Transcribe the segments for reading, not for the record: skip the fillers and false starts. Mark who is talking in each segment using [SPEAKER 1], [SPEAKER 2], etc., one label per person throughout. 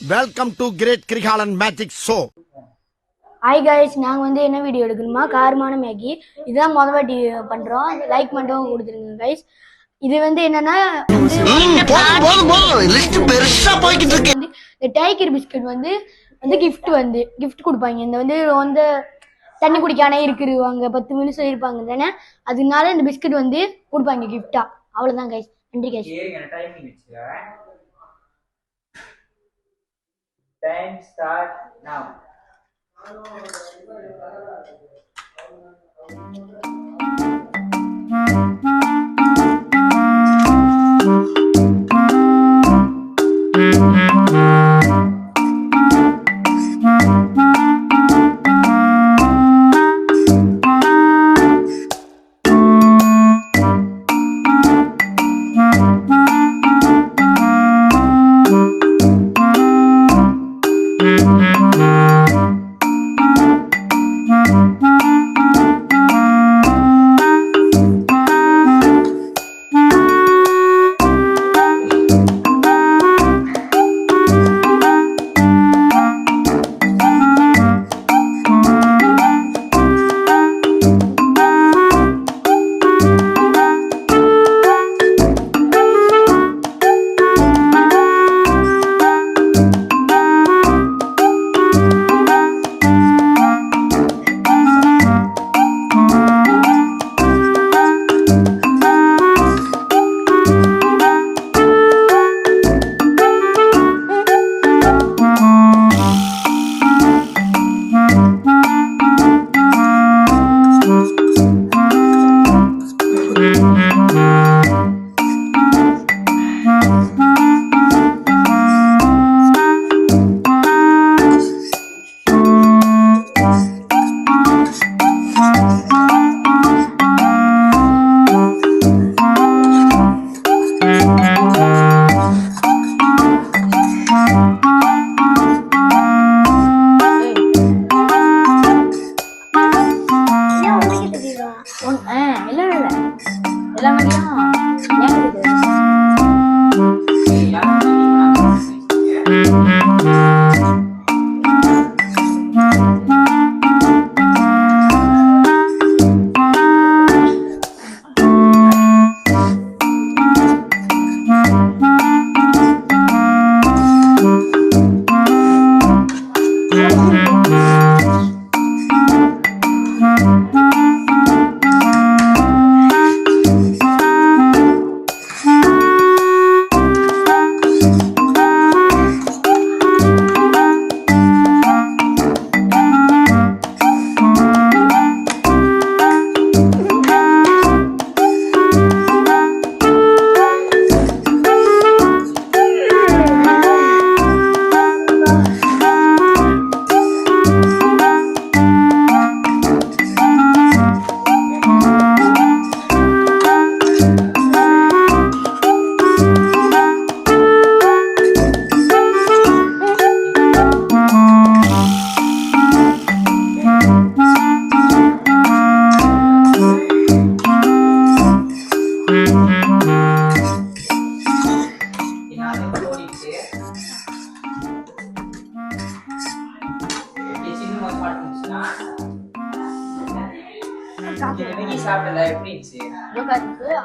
[SPEAKER 1] Welcome to great Kirikalan magic show.
[SPEAKER 2] Hi guys, நாங்கள் வந்து என்ன வீடியோ எடுக்கணுமா, காரமான மேகி. இதுதான் முதல் வாட்டி பண்ணுறோம். லைக் மட்டும் கொடுத்துருங்க கைஸ். இது வந்து என்னன்னா இந்த டைகர் பிஸ்கட் வந்து கிஃப்ட் கொடுப்பாங்க. இந்த வந்து தண்ணி குடிக்கானே இருக்குருவாங்க 10 நிமிஷம் இருப்பாங்க தானே, அதனால இந்த பிஸ்கட் வந்து கொடுப்பாங்க கிஃப்டா. அவ்வளோதான் கைஸ். நன்றி கைஸ்.
[SPEAKER 3] Time start now.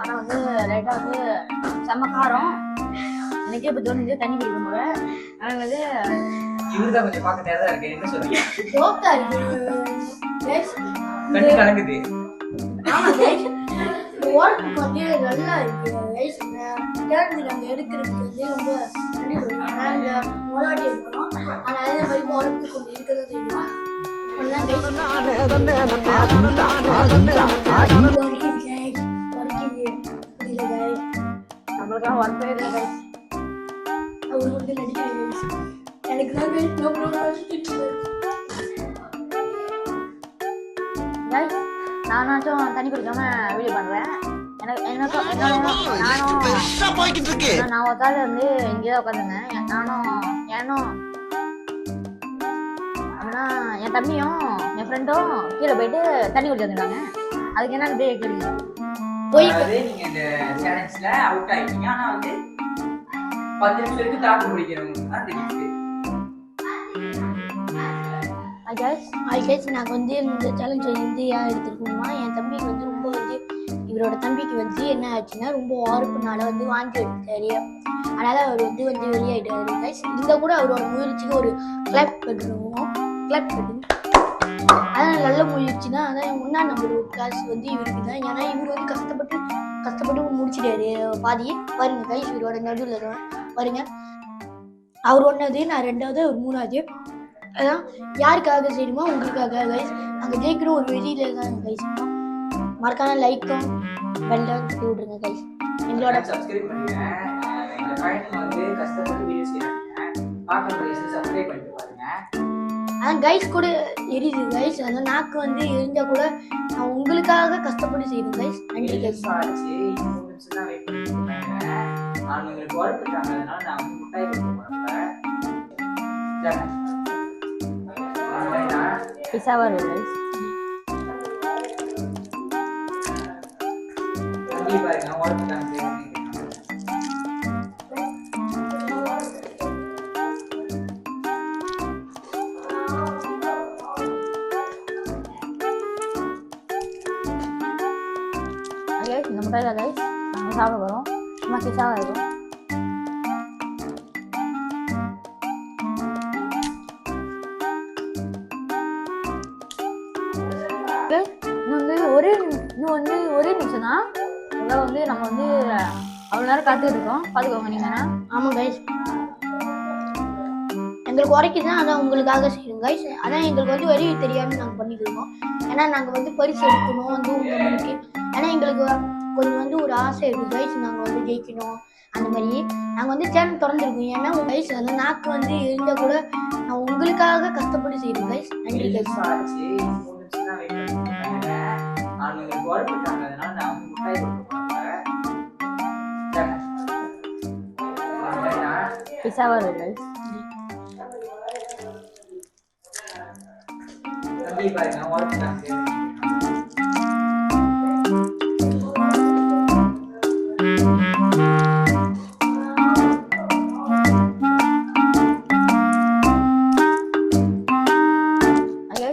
[SPEAKER 2] ஆனா வந்து லைட்டா வந்து செம்ம காரம். எனக்கே இப்ப தோணுது தண்ணி குடிக்கும் போல. ஆனா வந்து
[SPEAKER 3] இவர்தான் கொஞ்சம் பார்க்க தேவையா இருக்கு. என்ன சொல்றீங்க?
[SPEAKER 2] சோக்கா இருக்கு.
[SPEAKER 3] கண்ணு கலங்குது.
[SPEAKER 2] ஆமா கைஸ், ஒர்க் பண்ணி நல்லா இருக்கு கைஸ். டேர்ன் நாங்க எடுக்கிறதுக்கு வந்து ரொம்ப நன்றி சொல்றேன். நாங்க மொளாட்டி இருக்கோம், ஆனா அதே மாதிரி ஒர்க் கொஞ்சம் இருக்கிறது தெரியும். நம்மளுக்கெல்லாம் ஒர்க்கே இல்லை கைஸ். அவர் வந்து நடிக்கிறேன் கைஸ். எனக்கு தான் கைஸ் நானாச்சும் தண்ணி குடிக்காம வீடியோ பண்றேன். நான் ஒருத்தாள் வந்து இங்கேதான் உட்காந்துருந்தேன். ஏனும் அப்படின்னா என் தம்பியும் என் ஃப்ரெண்டும் கீழே போயிட்டு தண்ணி குடிச்சு வந்துருக்காங்க. அதுக்கு என்ன கேட்குறீங்க? போய்
[SPEAKER 3] நீங்க இந்த சேலஞ்ச்ல அவுட் ஆயிட்டீங்க. ஆனா வந்து 10 நிமிஷம் தாக்கு பிடிக்கிறவங்க அந்த கிஃப்ட்
[SPEAKER 2] கைஸ் நாங்கள் வந்து இந்த சேலஞ்ச் வந்து ஏன் எடுத்துருக்கோம்னா என் தம்பிக்கு வந்து ரொம்ப வந்து இவரோட தம்பிக்கு வந்து என்ன ஆச்சுன்னா ரொம்ப வாரப்புனால வந்து வாங்கி எடுத்தாரு. அதனால் அவர் வந்து வெளியாயிட்டாரு கைஸ். இந்த கூட அவரோட முயற்சிக்கு ஒரு கிளாப் பண்ணுவோம். கிளாப் பண்ணி அதான் நல்ல முயற்சினா அதான் முன்னாடி நம்பர் ஒரு கிளாஸ் வந்து இவருக்கு தான். ஏன்னா இவர் வந்து கஷ்டப்பட்டு முடிச்சிட்டாரு பாதி. பாருங்க கைஸ் இவரோட நடுவில் பாருங்க. அவர் ஒன்றாவது, நான் ரெண்டாவது, அவர் மூணாவது. அதான் யாருக்காக செய்யணுமோ உங்களுக்காக கைஸ். நாங்கள் ஜெயிக்கிற ஒரு வெளியில தான் கைஸ். மறக்காம லைக்கும் பெல்லும் தட்டி விட்ருங்க கைஸ். எங்களோட
[SPEAKER 3] சப்ஸ்கிரைப் பண்ணுங்க. எங்க பையனுக்கு வந்து கஷ்டப்பட்டு வீடியோஸ் செய்றாங்க. பார்க்கணும் சப்ஸ்கிரைப் பண்ணிட்டு பாருங்க.
[SPEAKER 2] அதான் கைஸ் கூட எரியுது கைஸ். அதான் நாக்கு வந்து எரிஞ்சா கூட நான் உங்களுக்காக கஷ்டப்பட்டு செய்யணும் கைஸ். நன்றி கைஸ்.
[SPEAKER 3] ஆச்சு 3 நிமிஷம் தான் வெயிட் பண்ணிட்டு நான் உங்களுக்கு வரதுக்காக அதனால நான் வந்து முட்டாய் கொடுக்க போறேன்.
[SPEAKER 4] பிஸா வரும் கைஸ்.
[SPEAKER 3] தம்பி பாருங்க வரதுக்காக
[SPEAKER 4] கைஸ் இந்த முட்டையில கைஸ் நாங்கள் சாப்பிட போகிறோம். சும்மா பிஸாவாக இருக்கும். இன்னும் ஒரே நிமிஷம் தான். இதெல்லாம் வந்து நம்ம வந்து அவ்வளோ நேரம் காத்துக்கிட்டு இருக்கோம். பார்த்துக்கோங்க நீங்கன்னா.
[SPEAKER 2] ஆமாம் கைஸ் எங்களுக்கு உரைக்குதான். அதான் உங்களுக்காக செய்யணும் கைஸ். அதான் எங்களுக்கு வந்து வரி தெரியாமல் நாங்கள் பண்ணிக்கிருக்கோம். ஏன்னா நாங்கள் வந்து பரிசு எடுக்கணும் வந்து உங்களுக்கு. ஏன்னா எங்களுக்கு கொஞ்சம் வந்து ஒரு ஆசை இருக்குது கைஸ். நாங்கள் வந்து ஜெயிக்கணும் அந்த மாதிரி நாங்கள் வந்து சேனல் திறந்துருக்கோம். ஏன்னா உங்கள் கைஸ் அந்த நாக்கு வந்து இருந்தால் கூட நான் உங்களுக்காக கஷ்டப்பட்டு செய்யணும் கைஸ். நன்றி கைஸ்.
[SPEAKER 3] ஆச்சு 3 நிமிஷம் தான் வெயிட் பண்ணிட்டு நான் உங்களுக்கு வரதுக்காக அதனால நான் வந்து முட்டாய் கொடுக்க போறேன்.
[SPEAKER 4] பிஸா வரும் கைஸ்.
[SPEAKER 3] தம்பி பாருங்க வரதுக்காக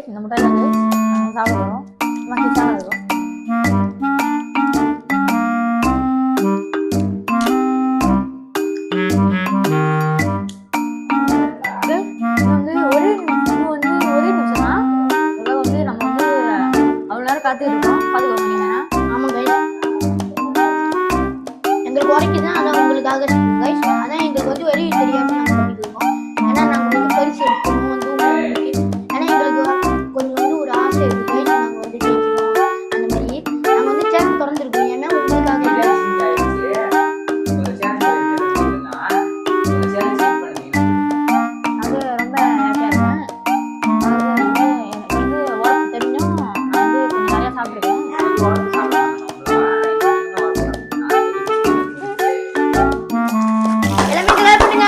[SPEAKER 4] இந்த முட்டையில கைஸ் நாங்கள் சாப்பிட போகிறோம். சும்மா பிஸாவாக இருக்கும். ஒரே நிமிஷம் தான். இதெல்லாம் வந்து நம்ம வந்து அவ்வளோ நேரம் காத்துக்கிட்டு இருக்கோம். பார்த்துக்கோங்க நீங்கன்னா.
[SPEAKER 2] ஆமாம் கைஸ் எங்களுக்கு உரைக்குதான். அதான் உங்களுக்காக செய்யணும் கைஸ். அதான் எங்களுக்கு வந்து வரி தெரியாமல் நாங்கள் பண்ணிக்கிருக்கோம். ஏன்னா நாங்கள் வந்து பரிசு எடுக்கணும் வந்து உங்களுக்கு. ஏன்னா எங்களுக்கு கொஞ்சம் வந்து ஒரு ஆசை இருக்குது கைஸ். நாங்கள் வந்து ஜெயிக்கணும் அந்த மாதிரி நாங்கள் வந்து சேனல் திறந்துருக்கோம். ஏன்னா உங்களுக்காக
[SPEAKER 4] அது ரொம்ப ஹாப்பியாக இருக்கேன். அது வந்து எனக்கு வந்து உரப்பு தெரிஞ்சும் நான் வந்து கொஞ்சம் நிறையா சாப்பிட்ருக்கேன்.
[SPEAKER 2] எல்லாமே கிளியர் பண்ணுங்க.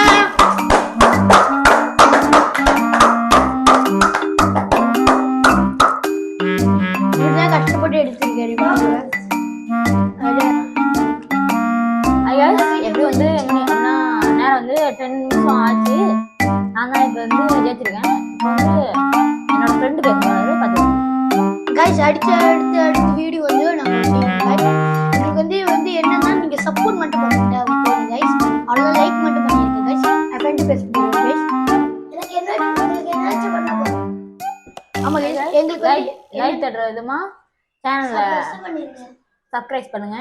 [SPEAKER 2] இதுதான் கஷ்டப்பட்டு எடுத்திருக்காரு
[SPEAKER 4] ஐயா எப்படி வந்து அப்படின்னா நேரம் வந்து 10 நிமிஷம் ஆச்சு. நான் தான் இப்போ வந்து ஜெயிச்சிருக்கேன். இப்போ வந்து என்னோட ஃப்ரெண்டு பேசுவாரு பார்த்துக்கோங்க.
[SPEAKER 2] கைஸ். அடுத்த வீடியோ வந்து நாங்கள் செய்வோம் கைஸ். எங்களுக்கு வந்து என்னன்னா நீங்கள் சப்போர்ட் மட்டும் பண்ணிட்டு போதும் கைஸ். அவ்வளோ லைக் மட்டும் பண்ணிருங்க கைஸ். என் ஃப்ரெண்டு பேச போகிறோம் கைஸ். உங்களுக்கு என்னாச்சும் பண்ண போகிறோம். ஆமாம் கைஸ் எங்களுக்கு
[SPEAKER 4] லைக் தட்டுற விதமா சேனலை
[SPEAKER 2] பண்ணிருங்க.
[SPEAKER 4] சப்ஸ்கிரைப் பண்ணுங்க.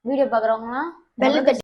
[SPEAKER 4] வீடியோ பார்க்குறவங்களாம்
[SPEAKER 2] பெல் தட்டி